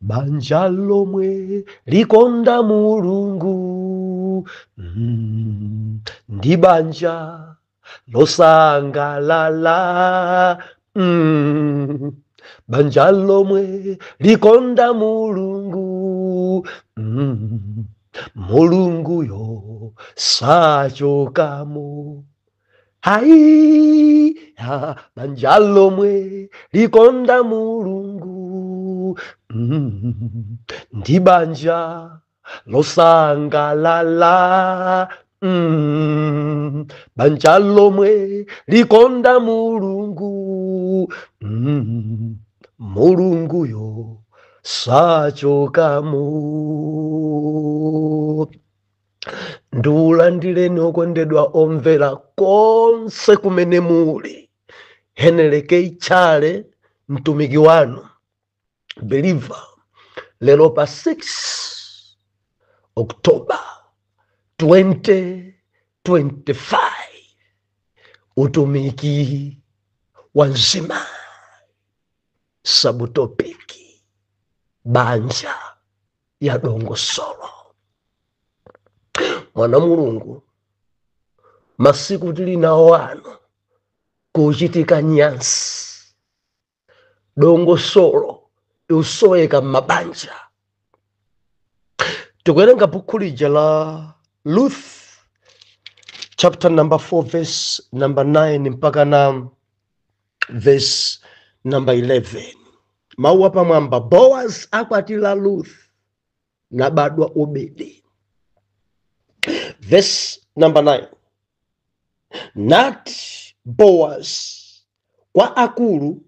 banja lomwe likonda Mulungu, ndi banja losangalala, banja lomwe likonda Mulungu, Mulunguyo sachokamo. Hai, banja lomwe likonda Mulungu, ndi banja losangalala, banja lomwe likonda Mulungu, Mulunguyo sachokamo. Ndiulandireni okondedwa omvera konse kumene muli. Henelekei Chale, mtumiki wanu believer, lero pa 6 Oktoba 2025, utumiki wa nzima, sabutopiki banja ya dongosolo. Mwana Mulungu, masiku tili nawo ano kuchitika nyansi, dongosolo usoweka mabanja. Tukuwerenga buku lija la Ruth chapter number 4 verse number 9 mpaka na verse number 11. Mawu apa mwamba, Boaz akwatira Ruth nabadwa Obedi. Verse number 9. Nati Boaz kwa akulu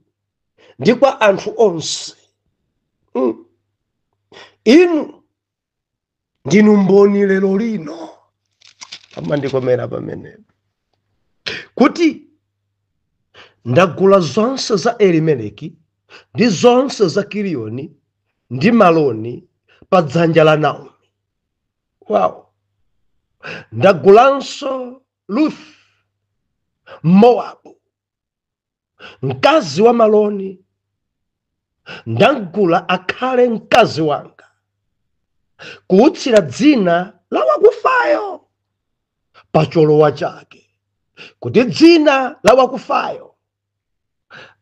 ndi kwa anthu onse, inu ndinu mboni lero lino, amandikomera pamene, kuti ndagula zonse za Elimeleki ndi zonse za Kiliyoni ndi Maloni pa dzanja la Naomi. Wow. Ndagulanso Ruth Moabu, mkazi wa Maloni, ndagula akhale mkazi wanga, kuutsira dzina la wakufayo pa cholowa chake, kuti dzina la wakufayo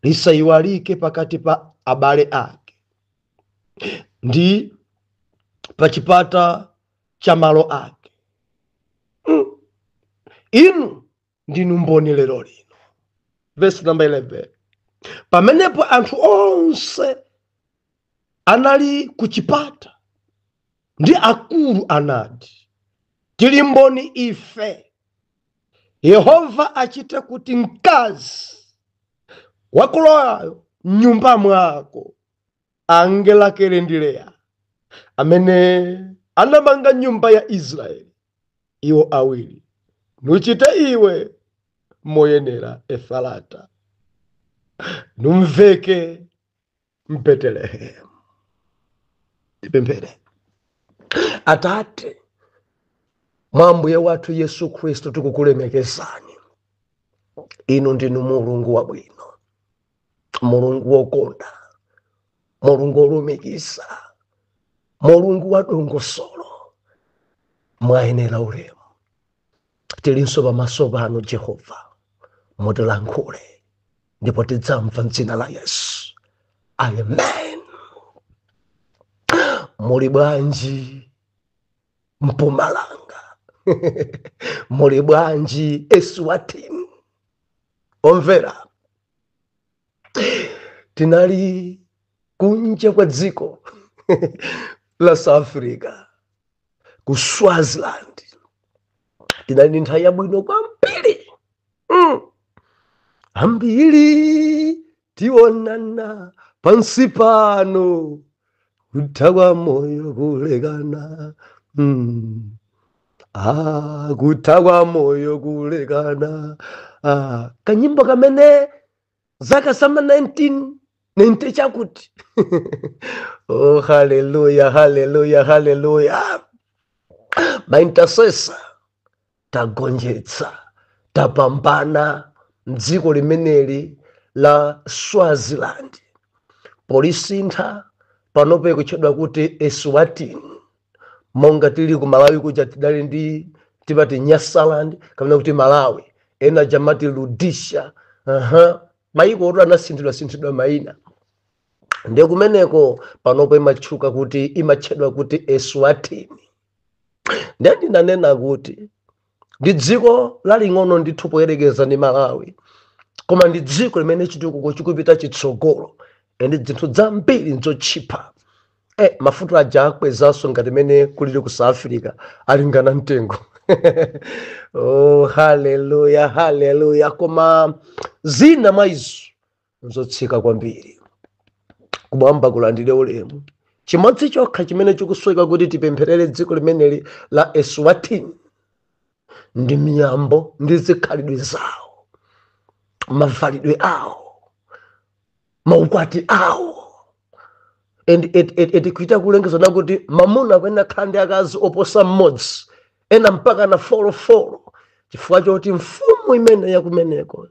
lisayiwalike pakati pa abale ake ndi pa chipata cha malo ake. Inu ndinu mboni lero lino. Verse number 11. Pamenepo anthu onse anali kuchipata ndi akulu anati, tili mboni ife, Yehova achite kuti mkazi wakulowayo nyumba mwako angela kerendileya, amene anamanga nyumba ya Israeli, iwo awiri, nuchite iwe moyenera Efrata, numveke Mbetelehem. Tipemphere. Atate, Mwambuye wathu Yesu Kristo, tukukulemekezani. Inu ndinu Mulungu wabwino, Mulungu wokonda, Mulungu olumikisa, Mulungu wa dongosolo, mwayenera ulemu. Tilinso pamaso panu Jehova, mutilankhule ndipo tidzamva m'dzina la Yesu. Amen. Muli bwanji Mpumalanga? Muli bwanji Eswatini? Omvera, tinali kunja kwa dziko la South Africa, ku Swaziland. Tinali nthawi yabwino kwambiri. Ambiri tionana pansi pano, kuthawa moyo kulekana. Kuthawa moyo kulekana. Kanyimbo kamene zaka sama 1990 chakuti. Oh, hallelujah, hallelujah, hallelujah. Maintasesa tagonjetsa, tapambana mdziko limeneli la Swaziland. Polisintha panopo ikutchedwa kuti Eswatini. Monga tili ku Malawi kuja tidali ndi timati Nyasaland kapena kuti Malawi, ena jamati Rhodesia. Maiko oto anasinthidwa mayina. Ndiye kumeneko panopo imatchedwa kuti Eswatini. Ndiye ndinanena kuti ndi dziko laling'ono ndithu poyerekeza ndi Malawi, koma ndi dziko limene chitukuko chikupita chitsogolo, ndi zinthu zambiri nzochipa. Mafuta aja akwezanso ngati mene kulili ku South Africa alingana mtengo. Oh, haleluya, haleluya. Koma zina mwa izo nzotsika kwambiri. Kumwamba kulandire ulemu. Chimodzi chokha chimene chikusweka kuti tipempherere dziko limeneli la Eswatini ndi miyambo ndi zikhalidwe zawo, mavalidwe awo, maukwati awo. Kuita kulengeza kuti mamuna kwena khandi akazi oposa mmodzi, ena mpaka na folofolo, chifukwa choti mfumu imene yakumeneko,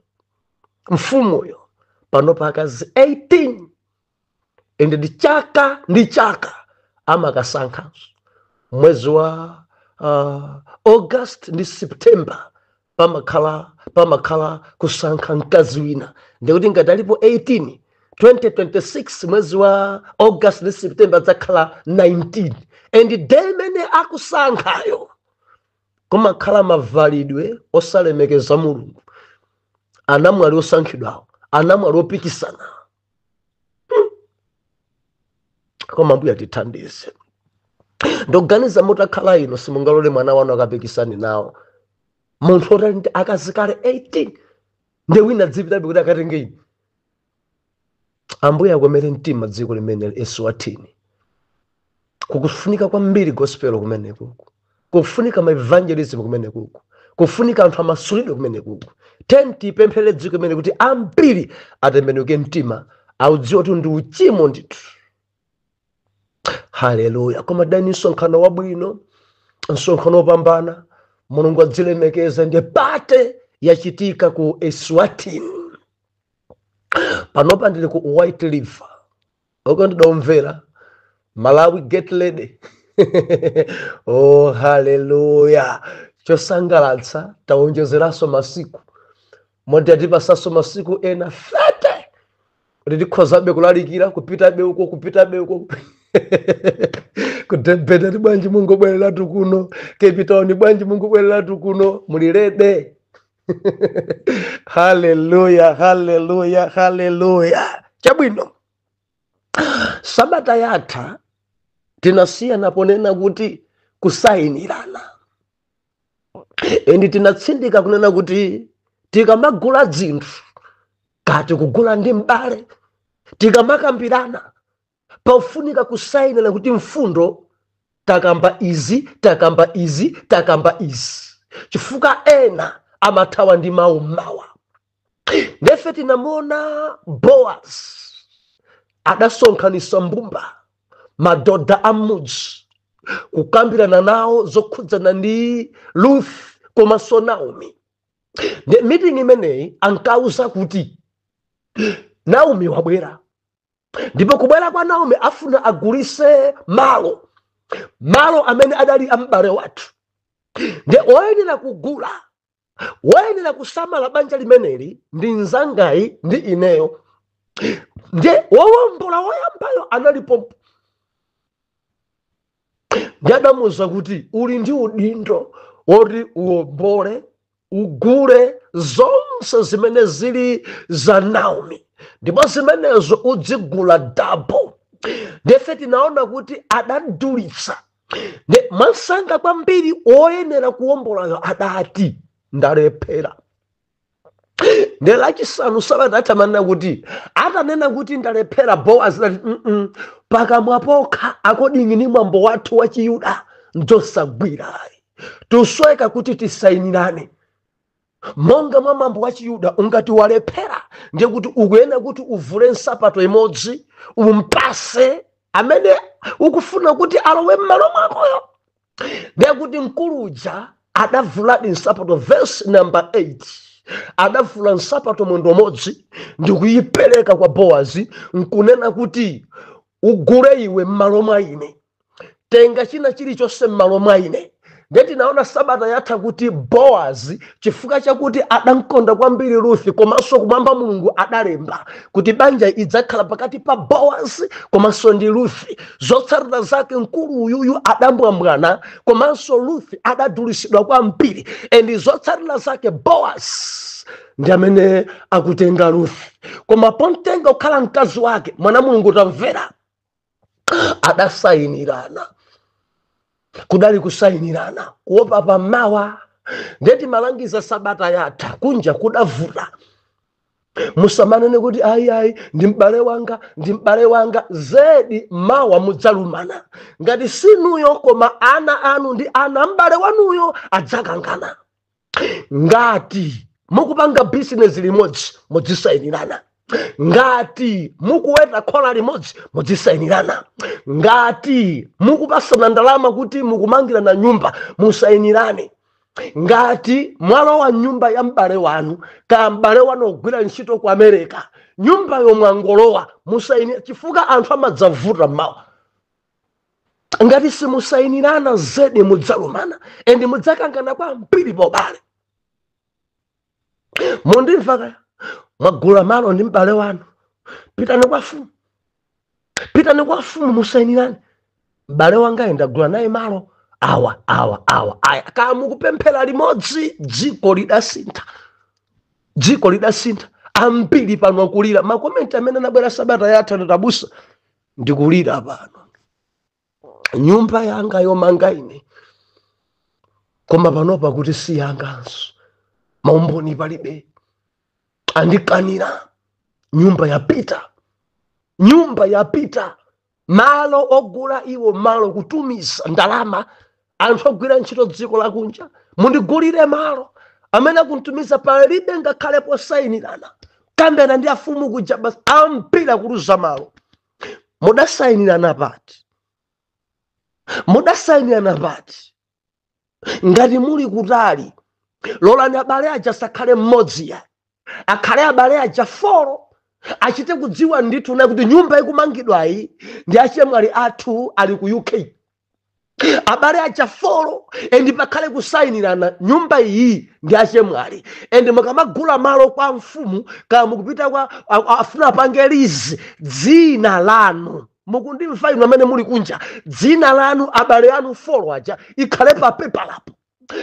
mfumuyo panopa akazi 18, ndi chaka ndi chaka amakasankha. Mwezi wa August ndi September pamakhala kusankha mkazi wina. Ndikuti ngati alipo 18, 2026 mwezi wa August ndi September zakhala 19. Day mene akusankhayo kumakhala mavalidwe osalemekeza Mulungu. Anamwali osankhidwawo, anamwali opikisana. Koma Mbuye atithandize. Ndoganiza mutakhala ino simungalole mwana wanu akapikisane nawo. Munthu otali akazikale 18 ndi wina dzipitabe kuti akatenge. Ambuye akomere mtima dziko limene Eswatini. Kukufunika kwambiri gospel kumene kuku, kufunika ma evangelism kumene kuku, kufunika anthu amasulidwe kumene kuku. Tipemphere dziko limene kuti ambiri atembenuke mtima, audziwe kuti ndi uchimo ndithu. Haleluya. Koma dani msonkhano wabwino, msonkhano wopambana, Mulungu adzilemekeza, ndiye pate yachitika ku Eswatini. Panopa ndili ku White River. Oko ndidomvera Malawi get ready. Oh, haleluya. Chosangalatsa taonjezeranso masiku. Moti atipasanso masiku ena 30. Kuti tikhozabe kulalikira kupitabe uko. Kutembeda ni bwanji Mungu bwereratu kuno, Cape Town bwanji Mungu bwereratu kuno, mulirede. Haleluya, haleluya, haleluya. Chabwino. Sabata yatha tinasiya naponena kuti kusayinirana. Tinatsindika kunena kuti tikamagula zinthu kati kugula ndi mbale, tikamakambirana paufunika kusayinira kuti mfundo takamba izi. Chifukwa ena amathawa ndi mawa. Ndefe tinamona Boaz adasonkhanisa mbumba madoda amudzi kukambirana nawo zokhudzana ndi Ruth komanso Naomi. Meeting imeneyi ankauza kuti Naomi wabwera, ndipo kubwera kwa Naomi afuna agulise malo amene adali ambale wathu. Nde oyenera kugula, oyenera kusamala banja limeneli ndi nzangayi ndi ineyo. Nde wowombola woyambayo analipo. Nde adamuwuza kuti uli ndi udindo woti uwombole, ugule zonse zimene zili za Naomi, ndipo zimenezo udzigula double. Ndefe tinaona kuti adadulitsa. Nde masanga kwambiri oyenera kuwombolayo adati ndalephera. Nde lachisanu sabata atamanena kuti atanena kuti ndalephera, Boaz ati pakamwa pokha according ni mwambo wathu wa Chiyuda ndzosagwira. Tusweka kuti tisayinirane. Monga mwa mwambo wa Chiyuda ungati walephera, ndiye kuti ukuyena kuti uvule nsapato imodzi umpase amene ukufuna kuti alowe m'malo mwakoyo. Ndiye kuti mkuluja adavuladi nsapato, verse number 8. Adavula nsapato mwendo modzi ndi kuyipereka kwa Boaz, nkunena kuti ugule iwe m'malo mwa ine, tenga china chilichonse m'malo mwa ine. Ndeti naona Sabata yatha kuti Boazi chifukwa chakuti adankonda kwambiri Ruthi, komanso kumwamba Mulungu adalemba kuti banja idzakhala pakati pa Boazi komanso ndi Ruthi. Zotsatira zake mkulu uyuyu adambwambwana, komanso Ruthi adadulisidwa kwambiri, endi zotsatira zake Boazi ndi amene akutenga Ruthi. Koma pomtenga kukhala mkazi wake, mwana Mulungu tamvera, adasayinirana. Kudali kusayinirana kuopa pamawa. Ndeti malangiza Sabata yatha kunja kudavuta. Musamanene kuti ayi ndi m'bale wanga zedi mawa mudzalumana. Ngati sinuyo koma ana anu ndi ana m'bale wanuyo adzakangana. Ngati mukupanga business limodzi mudzisayinirana. Ngati mukuweta khola limodzi mudzisayinirana. Ngati mukupasana ndalama kuti mukumangirana nyumba musayinirane. Ngati mwalo wa nyumba ya m'bale wanu ka m'bale wanu ogwira ntchito ku America, nyumba yomwangolowa musayinirane, chifukwa anthu amadzavuta mawa. Ngati simusayinirana zedi mudzalumana endi mudzakangana kwambiri pobale. Mundimva kaya? Mwagula malo ndi m'bale wanu, pitani kwa mfumu. Pitani kwa mfumu musayinirane. M'bale wanga ndagula naye malo awa aya. Kama mukupemphera limodzi dziko lidasintha. Dziko lidasintha. Ambiri pano akulira. Makomenti amene nabwera Sabata yatha tabusa ndikulira pano. Nyumba yanga yomanga ine, koma panopa kuti si yanganso. Maumboni palibe. Andikanira. Nyumba yapita. Malo ogula iwo malo kutumiza ndalama. Anthu ogwira ntchito dziko lakunja mundigulire malo. Amene kuntumiza palibe ngakhale posayinirana. Kambena ndi afumu kuja basi ampira kuluza malo. Mudasayinirana pati? Mudasayinirana pati? Ngati muli kutali, lolani abale aja sakhale mmodzi ya. Akhale abale aja 4. Achite kudziwa ndithu na kuti nyumba ikumangidwa iyi ndi achemwali athu ali ku UK. Abale aja 4 endi pakhale kusayinirana nyumba iyi ndi achemwali. Endi mukamagula malo kwa mfumu kama mukupita kwa afuna pangelizi dzina lanu. Mukundimva inu amene muli kunja, dzina lanu abale anu 4 aja ikhale pa paper lapo.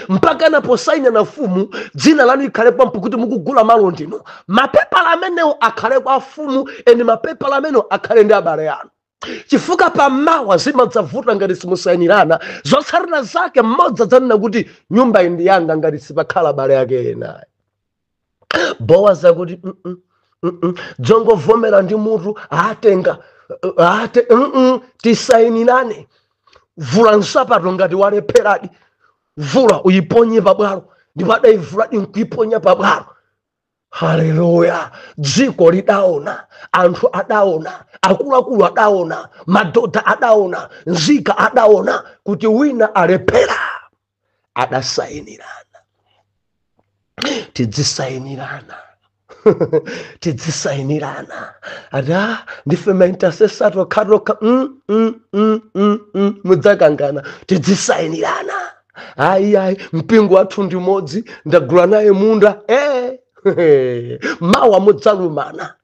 Mpaka napo saina na fumu dzina lanu ikhale kwa mpukuti mukugula malo ndino. Mapepa lameno akhale kwa fumu eni mapepa lameno akhale ndi abale yanu. Chifukwa pamawa zimadzavuta ngati simusayinirana. Zotsatira zake mmodzi adzanena kuti nyumba indi yanga ngati sipakhala abale yake ena. Boazi akuti dzongovomera ndi mutu atenga tisayinirane. Vula nsapato ngati walepheradi. Vula uyiponye pabwalo. Ndipada ivula nkuiponya pabwalo. Haleluya. Dziko lidaona, anthu adaona, akuluakulu adaona, madodha adaona, nzika adaona kuti wina alephera. Adasayinirana. Tidzisayinirana. Tidzisayinirana. Ada ndifema intercessor karoka mudzakangana. Tidzisayinirana. Ayi mpingo wathu ndi modzi ndagula naye munda mawa mudzalumana.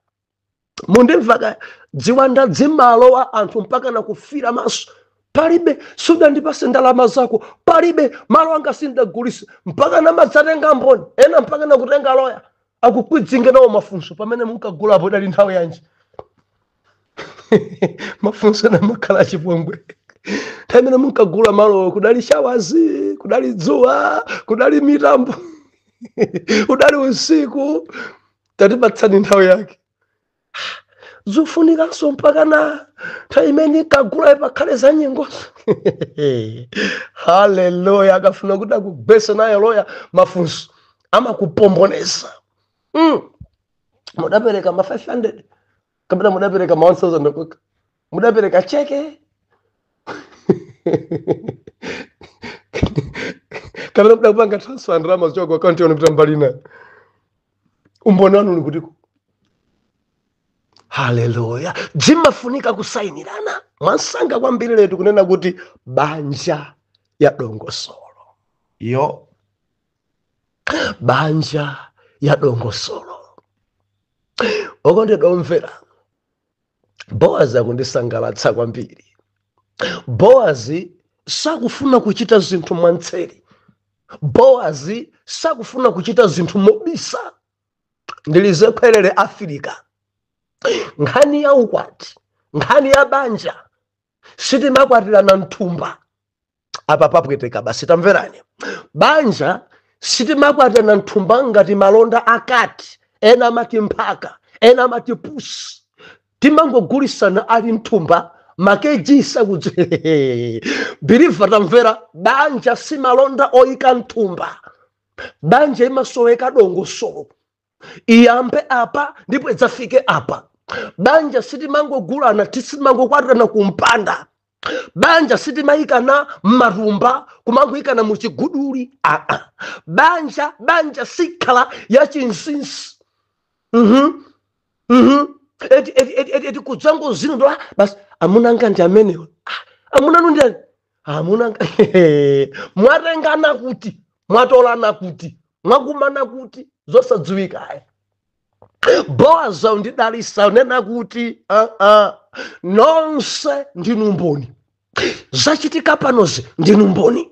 Mundimva dziwa ndadzimalo wa anthu mpaka nakufira maso. Palibe suda ndipase ndalama zako. Palibe malo anga sindagulisa mpaka namadzatenga mboni. Ena mpaka nakutenga loya akukwidzinge nawo mafunso pamene munkagula apo dali nthawi yanji. Mafunso na makhala chipongwe. Tamene munkagula malo kudali shawazi, kudali dzuwa, kudali mitambo, kudali usiku. Tatipatsani nthawi yake. Zofunikanso mpaka na taimene kagula pakhale za nyengo. Haleluya. Akafuna kuti akugwese naye loya mafunso amakupombonesa. Mudapereka ma 500 kapena mudapereka ma 1000 mudapereka cheke. Kapena mudapanga transfer ndrama zichoka kwa account yonu kutambalina. Umboni wanu uli kutiko. Haleluya. Zimafunika kusainirana. Mwansanga kwambiri letu kunena kuti banja ya dongosolo. Yo. Banja ya dongosolo. Okondedwa omvera. Boazi akundisangalatsa kwambiri. Boazi sakufuna kuchita zinthu mwantseri. Boazi sakufuna kuchita zinthu mobisa. Ndilize kwelele Afrika. Nkhani ya ukwati, nkhani ya banja, sitimakwatirana nthumba. Apa papweteka basi tamverani. Banja sitimakwatirana nthumba ngati malonda akati, ena amati mphaka, ena amati pusi. Timangogulisana ali nthumba, makeji isakudzi. Biliva tamvera, banja si malonda oyika nthumba. Banja imasoweka dongosolo. Iyambe apa ndipo idzafike apa. Banja sitimangogulana tisimangokwatirana kumpanda. Banja sitimayikana marumba kumangoyikana muchiguduli. Banja sikhala ya chinsinsi. Eti kudzango zino ndo basi amunanga ndi amenewo. Amuna ndani? Amunanga mwarengana kuti, mwatolana kuti, mwakumana kuti, zosadziwika. Boazi ndidalisa nena kuti nonse ndinu mboni. Zachitika panozi ndinu mboni.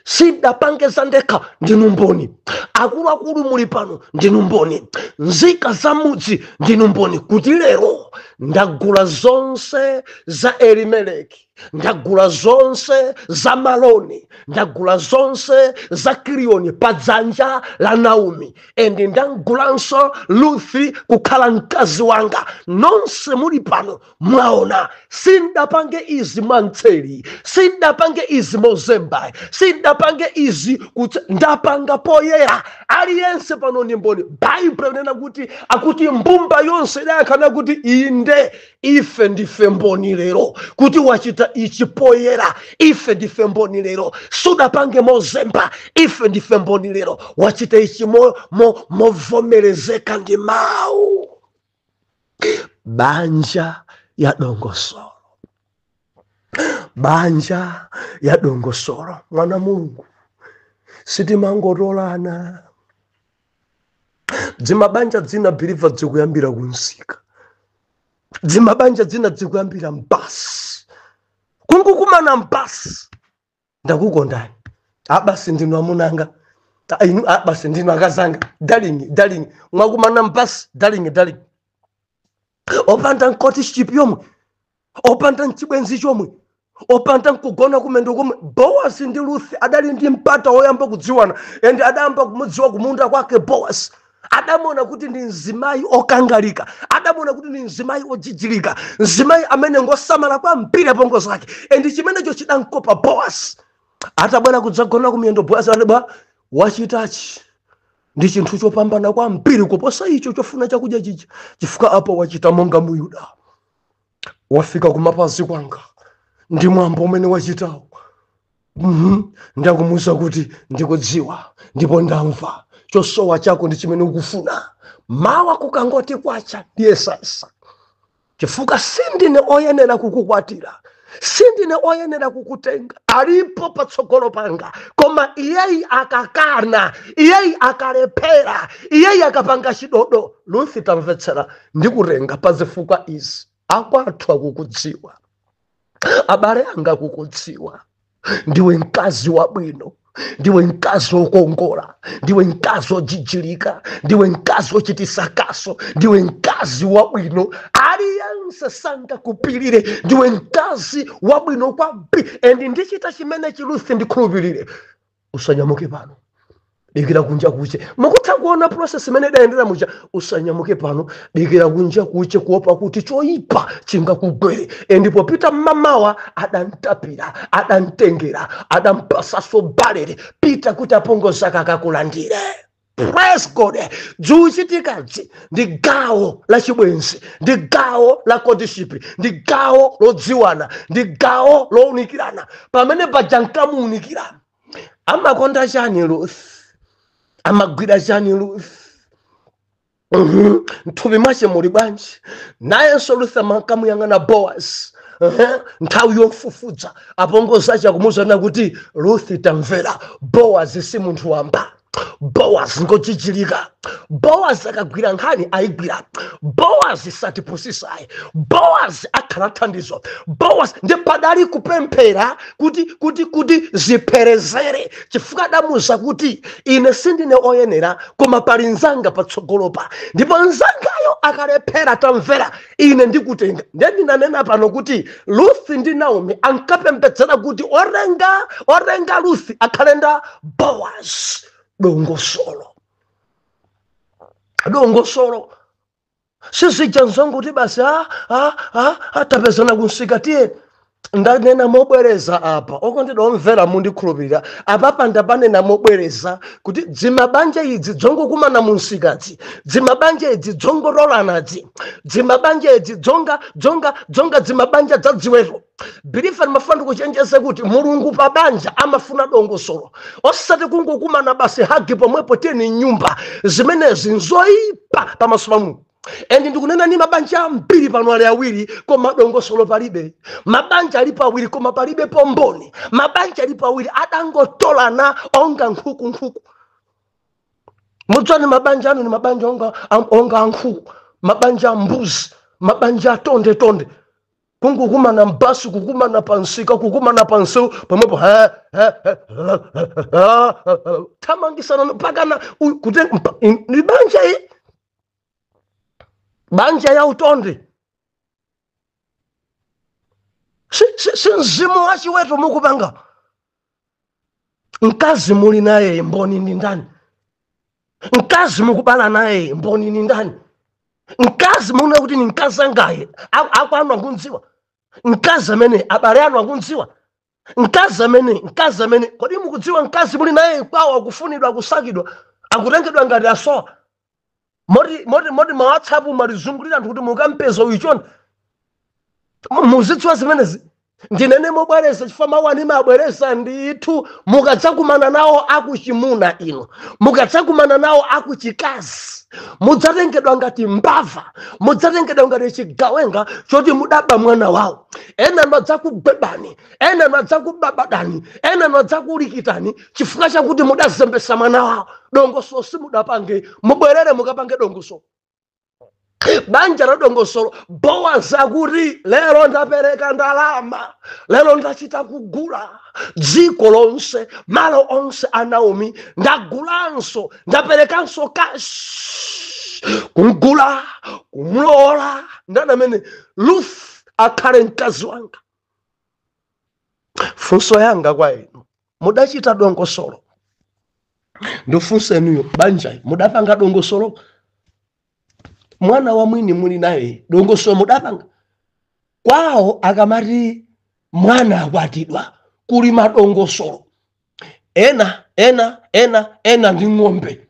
Sidapangeza ndekha ndinu mboni. Akuluakulu muli pano ndinu mboni. Nzika za mudzi ndinu mboni. Kuti lero ndagula zonse za Elimeleki, ndagula zonse za Maloni, ndagula zonse za Kilioni padzanja la Naomi, endi ndagulanso Ruthi kukhala mkazi wanga. Nonse muli pano mwaona sindapange izi mwantseri, sindapange izi mozemba, sindapange izi ndapanga poyera. Aliyense pano ni mboni. Bible nena kuti akuti mbumba yonse idayakana kuti inde ife ndife mboni lero. Kuti wachita ichi poyera, ife ndife mboni lero. Sudapange mozemba, ife ndife mboni lero. Wachita ichi movomerezeka ndi mau. Banja ya dongosolo. Banja ya dongosolo. Mwana Mulungu, sitimangotolana. Dzimabanja dzina biliva dzikuyambira kunsika. Dzimabanja dzina dzikuyambira mbasi. Kungukumana mbasi. Ndakukondani. Abasi ndinu amunanga. Abasi ndinu akazanga. Darling. Mwakumana mbasi. Darling. Opanda nkoti chipi yomwe. Opanda nchibwenzi chomwe. Opanda nkugona kumendo kumwe. Boazi ndi Ruthi adali ndi mpata oyamba kudziwana. Endi adamba kumudziwa kumunda kwake Boazi. Adamona kuti ndi nzimayi okangalika. Adamona kuti ndi nzimayi ojijilika. Nzimayi amene ngosamala kwa mpira pongo zake. Endi chimenecho chidankopa Boazi. Atabwera kudzagona kumendo Boazi aneba wachitachi. Ndi chinthu chopambana kwa mpira kuposa icho chofuna chakudya chicha. Chifika apo wachita monga Muyuda. Wafika kumapazi kwanga. Ndi mwambo umene wachitawo. Ndakumuza kuti ndikudziwa ndipo ndamva. Chosowa chako ndi chimene ukufuna. Mawa kukangoti kwacha ndiye sasa. Chifuka sindine oyenera kukukwatira. Sindine oyenera kukutenga. Alipo patsogolo panga. Koma iyeyi akakana. Iyeyi akalepera. Iyeyi akapanga chidodo. Ruthi tamvetsera ndikurenga pazifuka izi. Akwathu akukudziwa. Abale anga kukudziwa. Ndiwe mkazi wabwino. Ndiwe mkazi wokongola. Ndiwe mkazi ojijilika. Ndiwe mkazi ochitisakaso. Ndiwe mkazi wabwino. Aliyense sanga kupilire. Ndiwe mkazi wabwino kwa endi ndichita chimene Ruthi ndikhulupirire. Usanyamuke pano. Dikira kunja kuche. Mukutha kuona process imene daendera mucha. Usanyamuke pano. Dikira kunja kuche kuopa kuti choipa chingakugwere. Ndipo pita mamawa adantapira, adantengera, adampasaso balere. Pita kuti apongo zaka kakulandire. Praise God. Juchitikazi ndi gawo la chibwenzi, ndi gawo la courtship, ndi gawo lodziwana, ndi gawo lowunikirana. Pamene pajankamuunikirana. Amakonda chani Ruth? Amagwira chani Ruth? Nthupi mwache muli bwanji. Nayenso Ruth akamuyang'ana Boaz. Nthawi yomfufudza apongozi akumuwuza kuti Ruth tamvera, Boaz si munthu wamba. Boaz ngochichilika. Boaz akagwira nkhani ayigwira. Boaz satipusisa. Boaz akhala thandizo. Boaz ndi padali kupemphera kuti ziperezere chifukwa adamuwuza kuti ine sindine oyenera koma pali nzanga patsogolopa, ndipo nzangayo akalephera tamvera ine ndikutenga. Ndinanena pano kuti Ruth ndi Naomi ankapembedzera kuti orenga Ruth akhalenda Boaz. Dongosolo sizichanzongo kuti basi atapezana kunsikatie. Ndanena mobwereza apa okondidomvera mundikhulupirira apapa ndapanena mobwereza kuti dzimabanja idzi dzongokumana munsikati, dzimabanja idzi dzongorolanazi, dzimabanja idzi dzonga dzimabanja dzadziweto. Bilifa mafando kuchenjeza kuti Mulungu pa banja amafuna dongosolo, osati kungokumana basi hagi pomwepo teni nyumba. Zimenezi nzoyipa pamaso pa Mulungu. Endi ndikunena ni mabanja ambiri pano ali awiri koma dongosolo palibe. Mabanja alipo awiri koma palibe pomboni. Mabanja alipo awiri adangotolana onga nkhuku. Mudzani mabanja anu ni mabanja onga nkhuku, mabanja mbuzi, mabanja tonde. Kungokumana mbasi, kukumana pansika, kukumana panseu pamwepo tamangisana pakana kuti ni banja banja ya utonde. Si mzimu wachiweto mukupanga. Mkazi muli naye mboni ni ndani? Mkazi mukubala naye mboni ni ndani? Mkazi muna kuti ni mkazi angaye akwanu akunziwa? Mkazi amene abale anu akunziwa? Mkazi amene kodi mukudziwa mkazi muli naye kwawo akufunidwa, akusakidwa, akutengedwa ngati asowa? Modi WhatsApp malizungulira kuti mukampeza uyichona. Muzidziwa zimenezi. Ndinene mobwereza chifukwa mawu ani mabwereza ndithu. Mukadzakumana nawo akuchimuna ino, mukadzakumana nawo akuchikazi, mudzatengedwa ngati mbava, mudzatengedwa ngati chigawenga choti mudaba mwana wawo. Ena nadzakubebani, ena nadzakubabadani, ena nadzakulikitani chifukwa chakuti mudazembesa mwana wawo. Dongosolo simudapange, mubwerere mukapange dongosolo. Banja la dongosolo. Boaz akuti lero ndapereka ndalama, lero ndachita kugula dziko lonse, malo onse a Naomi ndagulanso, ndaperekanso cash kumgula, kumlola. Ndani amene Ruth akhale mkazi wanga. Funso yanga kwa inu, mudachita dongosolo? Ndofunsa enuyo banja mudapanga dongosolo? Mwana wa mwini muli naye dongosolo mudapanga? Kwawo akamati mwana akwatidwa kuli madongosolo. Ena ndi ng'ombe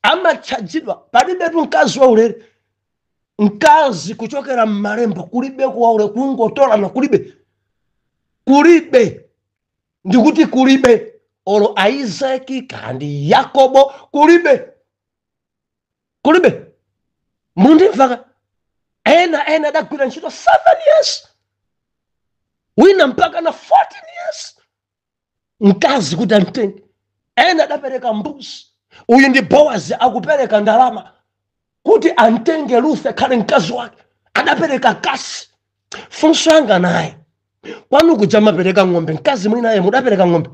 amachajidwa. Palibe tu mkazi wa ulere. Mkazi kuchokera mmalemba kulibe kuwaule, kungotolana kulibe. Ndikuti kulibe. Olo Isaac kandi Yakobo kulibe. Mundimvaka. Ena dagwira ntchito 7 years. Wina mpaka na 14 years. Mkazi kuti amtenge. Ena dapereka mbuzi. Uyu ndi Boaz akupereka ndalama kuti amtenge Ruth akhale mkazi wake. Adapereka kasi. Funso yanga naye, kwanu kuja mapereka ng'ombe, mkazi mwina naye mudapereka ng'ombe?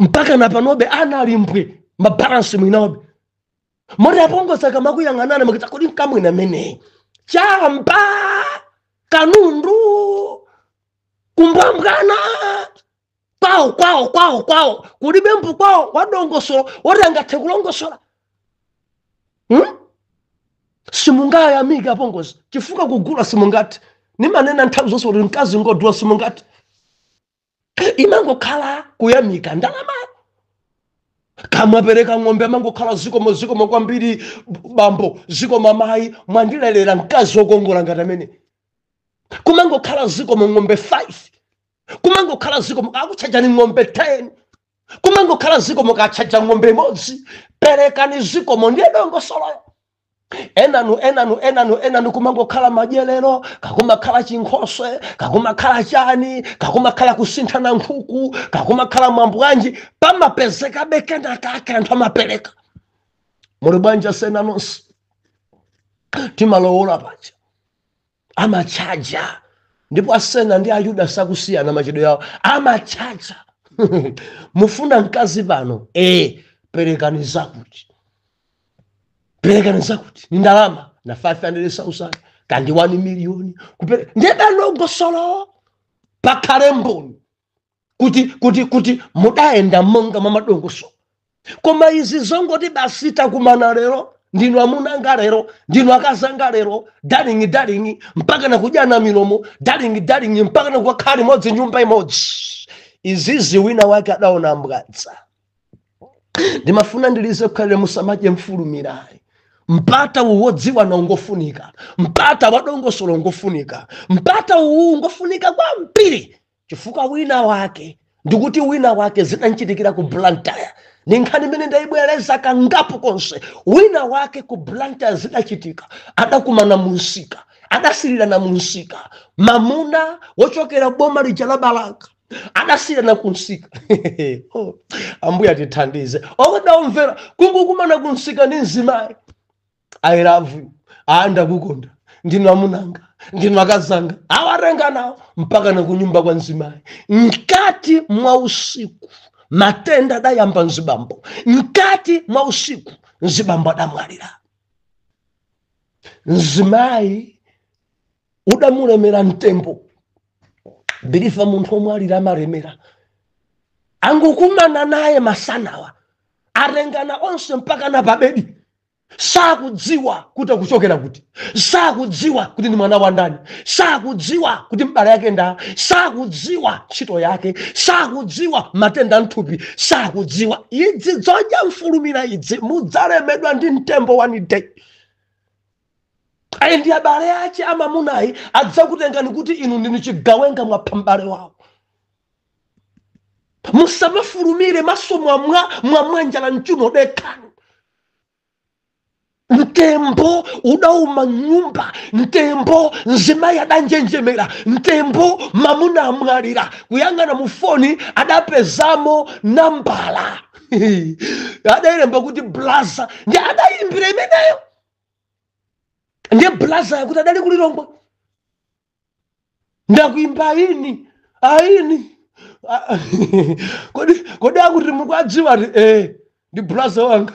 Mpaka na panobe analimbwe mabalansi mwinaobe. Mori apongoza kama kuyang'anana makita kodi mkamwina mene chamba kanundu kumbambwana kwao kulibe mpu kwao wadongosolo wadangathe kulongosola. Simungaya amiga apongoza chifuka kugula simungati. Nimanena nthawi zonse kuti mkazi ngodula simungati. Imangokhala kuyamika ndalama. Kamapereka ng'ombe mangokhala zikomo kwambiri bambo, zikomo amayi, mwandilelera mkazi wokongola ngati amene. Kumangokhala zikomo ng'ombe 5. Kumangokhala zikomo akuchajani ng'ombe 10. kumango khala ziko mukachacha ng'ombe imodzi perekani ziko ndiye dongosolo enanu kumango khala madyerero kakumakhala chinkhoswe kakumakhala chani kakumakhala kusinthana nkhuku kakumakhala mwambwanji pamapezeka bekena kake anthu amapereka muli bwanja sena nonse timalowola paja amachaja ndipo asena ndi ayuda sakusiyana machedwe yawo amachaja mufuna mkazi pano perekani zakuti ni ndalama na 500,000 kandi 1 million ndeba longosolo pakhale mboni kuti mudaenda monga mamadongoso koma izi zongoti basita kumana lero ndinu amunanga lero ndinu akazanga lero darling mpaka na kujana milomo darling mpaka na kukhali modzi nyumba imodzi izizi wina wake adaona mbwadza ndimafuna ndilize kukhalira musamaje mfulumirai mpata uwodziwa na ungofunika mpata wadongosolo ungofunika mpata ungofunika kwa mpiri chifukwa wina wake ndikuti wina wake zidanchitikira ku Blantyre ninkhani mene ndaibwereza kangapo konse wina wake ku Blantyre zidachitika adakumana munsika adasilira na munsika mamuna wochokera boma lija la Balaka adasira na kunsika ambuya tithandize okudaumvera kungukumana kunsika ndi mzimayi I love you anda kukonda ndinu amunanga ndinu akazanga awarenga nawo mpaka na kunyumba kwa mzimayi mkati mwa usiku matenda dayamba mzibambo mkati mwa usiku mzibambo adamwalira mzimayi udamulemera mtembo bilifa munthu omwalira amaremera angukumana naye masanawa arengana onse mpaka na pabedi sakudziwa kuti akuchokera kuti sakudziwa kuti ni mwana wa ndani sakudziwa kuti mbala yake nda sakudziwa ntchito yake sakudziwa matenda nthupi sakudziwa idzi dzoja mfulumira idzi mudzalemedwa ndi mtembo one day ndi abale ache amamunayi adzakutengani kuti inu ndinu chigawenga mwaphambale wawo musamafulumire maso mwamwanjala mchuno dekani mtembo udauma nyumba mtembo mzimayi adanjenjemera mtembo mamuna amwalira kuyang'ana mufoni adapezamo nambala adayilemba kuti blaza ndi adayimbira imeneyo ndiye blaza yakuti adali kulilongwa ndakuimba aini kodi akuti mukwadziwa ndi blaza wanga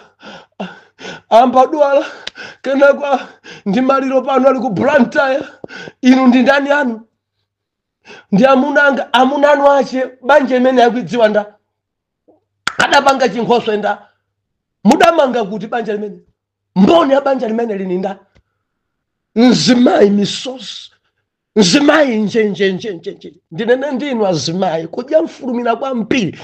amba dwala kenakwa ndi maliro pano ali ku Blantyre inu ndi ndani anu ndi amunanga amunanu ache banja imene yakudziwa nda adapanga chinkhoswe nda mudamanga kuti banja limene mboni ya banja limene lini nda mzimayi misozi mzimayi njenjenjenjenje ndinene ndinu azimayi kudya mfulumira kwa mpiri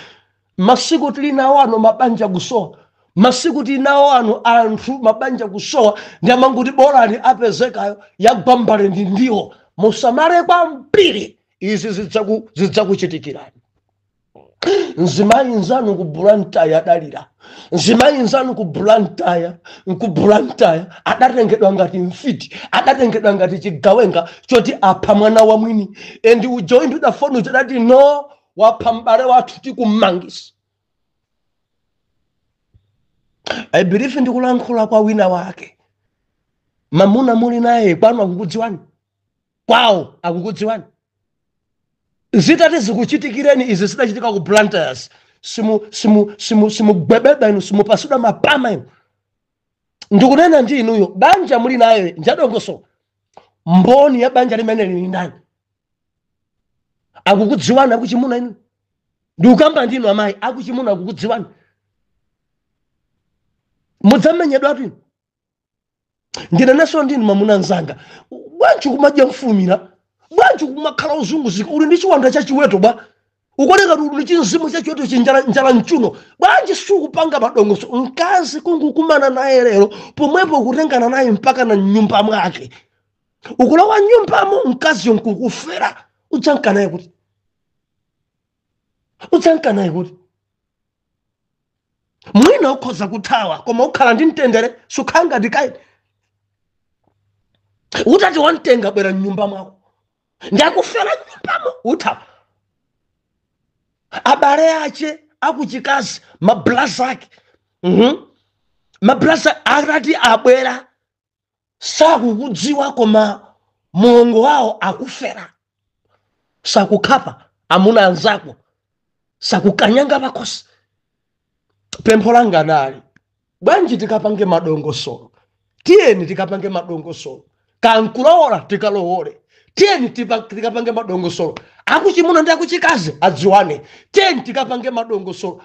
masiku tilinawo ano mabanja kusowa masiku tilinawo ano anthu mabanja kusowa ndi amanguti bolani apezekayo yagwambale ndi ndiwo musamale kwa mpiri izi zidzakuchitikirani mzimayi nzanu ku Blantyre adalira mzimayi nzanu ku Blantyre adatengedwa ngati mfiti adatengedwa ngati chigawenga choti apha mwana wa mwini and ujoined with the phone udati no waphambale wathu tikumangisa I believe ndikulankhula kwa wina wake mamuna muli naye kwanu akukudziwani kwawo akukudziwani zitati zikuchitikireni izi zidachitika ku Blantyre simu gbebeba inu simu pasuda mapama inu ndikunena ndi inuyo banja muli naye njadongoso mboni ya banja limene lili ndani akukudziwani akuchimuna inu ndikukamba ndinu amayi akuchimuna akukudziwani mudzamenyedwa atu ndinenso ndinu mamuna nzanga bwanji kumadya mfumira bwanji kumakhala uzunguzika uli ndi chiwanda cha chiweto bwa ukoleka uli chinzimu cha chiweto chinjala mchuno bwanji sukupanga madongoso mkazi kungukumana naye lero pomwepo kutengana naye mpaka na nyumba mwake ukulowa nyumbamo mkazi yonkukufera udzanka naye kuti mwina ukhoza kuthawa koma ukhala ndi mtendere sukhanga ndikayi utati wantenga bwera mnyumba mwako ndakufera nyumbamo uthawa abale ache akuchikazi mablaza ake mablaza akati abwera sakukudziwa koma mulongo wawo akufera sakukhapa amuna anzako sakukanyanga pakosi pempho langa nali bwanji tikapange madongosolo tiyeni tikapange madongosolo kankulowola tikalowole tiyeni tikapange madongosolo akuchimuna ndi akuchikazi adziwane tiyeni tikapange madongosolo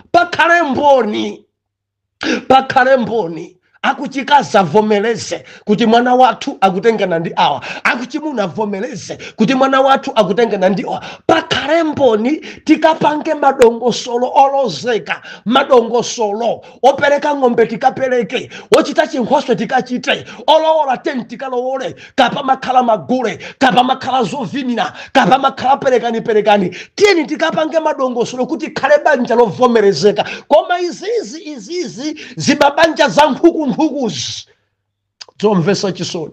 pakhale mboni akuchikazi avomeleze kuti mwana wathu akutengana ndi awa akuchimuna avomeleze kuti mwana wathu akutengana ndi awa pakhale mboni tikapange madongosolo olozeka madongosolo opereka ng'ombe tikapereke ochita chinkhoswe tikachite olowola teni tikalowole kapa makhala magule kapa makhala zovinira kapa makhala perekani tiyeni tikapange madongosolo kuti khale banja lovomerezeka koma izizi zimabanja za nkhukuzi zomvesa chisoni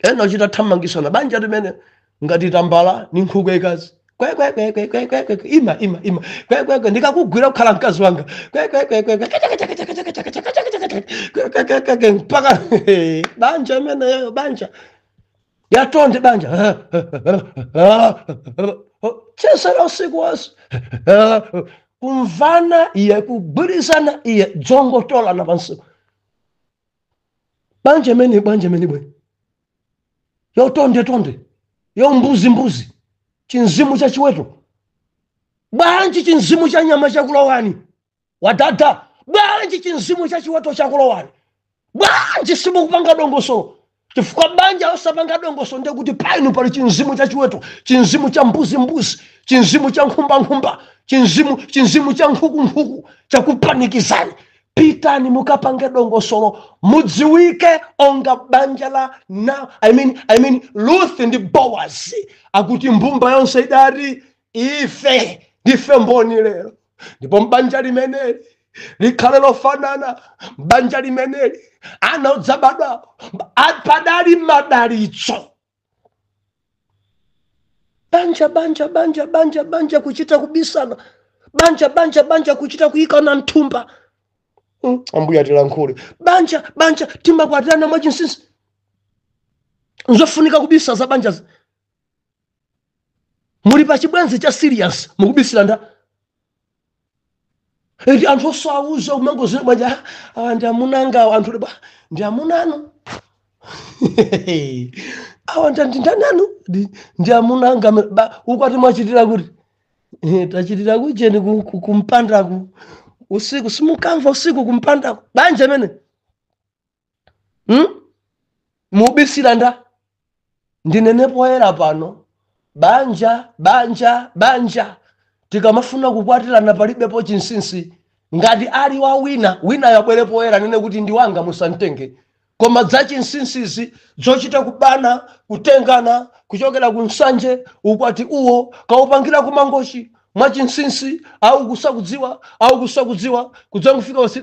ena uchita thamangisana banja limene ngati tambala ni nkhuku ikazi ima ndikakugwira kukhala mkazi wanga mpaka banja imeneyo banja yatonde banja chesera usiku wose kumvana iye kugwirizana iye dzongotola na pansi banja meni bwe yotonde yo mbuzi chinzimu cha chiweto banji chinzimu cha nyama cha kulowani wadada banji chinzimu cha chiweto cha kulowani banji simukupanga dongosolo chifukwa banja osapanga dongosolo ndiye kuti painu pali chinzimu cha chiweto chinzimu cha mbuzi chinzimu cha nkhumba chinzimu cha nkhuku cha kupanikizani pitani mukapange dongosolo mudziwike onga banja la I mean Ruth ndi Boaz akuti mbumba yonse idati ife mboni lero ndipo mbanja limeneli likhale lofanana mbanja limeneli ana odzabadwa padali madalitso banja kuchita kubisana banja kuchita kuyikana nthumba ambuya tilankhule banja timakwatirana mwachinsinsi nzofunika kubisa za banja muli pa chibwenzi cha serious mukubisira nda eti anthu osauza umangozira banja ndi amunanga anthu leba ndi amunano awa ndananu ndi amunanga ukwati mwachitira kuti tachitira kucheni kumpandaku usiku simukamva usiku kumpanda banja mene mubisira nda ndinenepo era pano banja tikamafuna kukwatirana palibepo chinsinsi ngati ali wa wina yabwerepo era nene kuti ndi wanga musantenge koma za chinsinsizi zochita kubana kutengana kuchokera kunsanje ukwati uwo kaupangira kumangochi mwachinsinsi au kusakudziwa kudzangufika wasi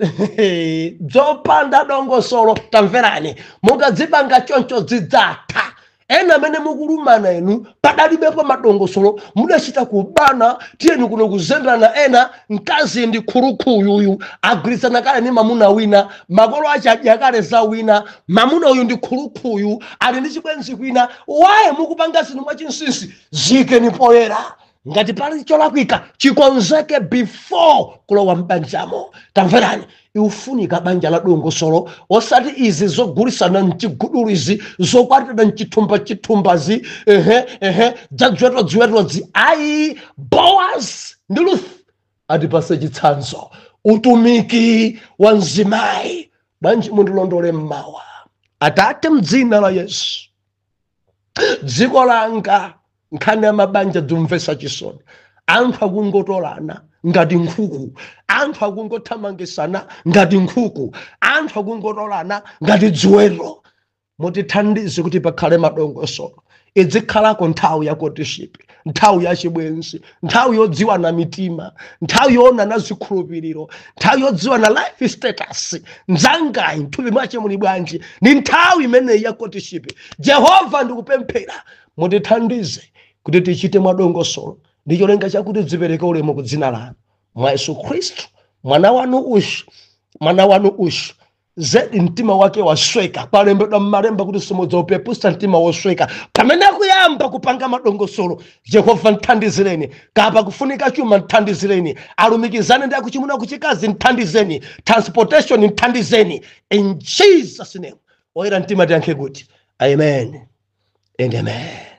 dzopanda dongosolo tamverani mukadzipanga choncho zidzatha ena mene mukulumana enu padalibepo madongosolo mudachita kubana tiyeni kuno kuzendana ena mkazi ndi khulukhulu agwirizana kale ni mamuna wina makolo achadya kale za wina mamuna uyu ndi khulukhulu ali ndi chibwenzi kwina waye mukupanga zinthu mwachinsinsi zikeni poyera ngati pali cholakwika chikonzeke before kulowa mbanjamo tamverani iufunika banja la dongosolo osati izi zogulisana mchigudulu izi zokwatirana mchithumbazi dziwetodzi ayi Boaz ndi Ruth atipase chitsanzo utumiki wa mzimayi bwanji mundilondole mmawa Atate mdzina la Yesu dziko langa nkhani ya mabanja dzumvesa chisoni anthu akungotolana ngati nkhuku anthu akungothamangisana ngati nkhuku anthu akungotolana ngati dziwelo mutithandize kuti pakhale madongosolo idzikhalako nthawi ya courtship, nthawi ya chibwenzi, nthawi yodziwana mitima, nthawi yoonana zikhulupiriro, nthawi yodziwana life status. Nzangayi mthupi mwache muli bwanji, ni nthawi imeneyi ya courtship. Jehova ndikupemphera mutithandize kuti tichite mwadongosolo ndi cholinga chakuti dzipereke ulemu ku dzina lanu mwa Yesu Khristu mwana wanu ushu. Zedi mtima wake wasweka, palembedwa m'malemba kuti simudzaupeputsa mtima wosweka pamene akuyamba kupanga madongosolo. Jehova nthandizireni, kapa kufunika chuma nthandizireni, alumikizane ndi akuchimuna kuchikazi nthandizeni, transportation nthandizeni, in Jesus name. Oyera mtima tiyankhe kuti amen and amen.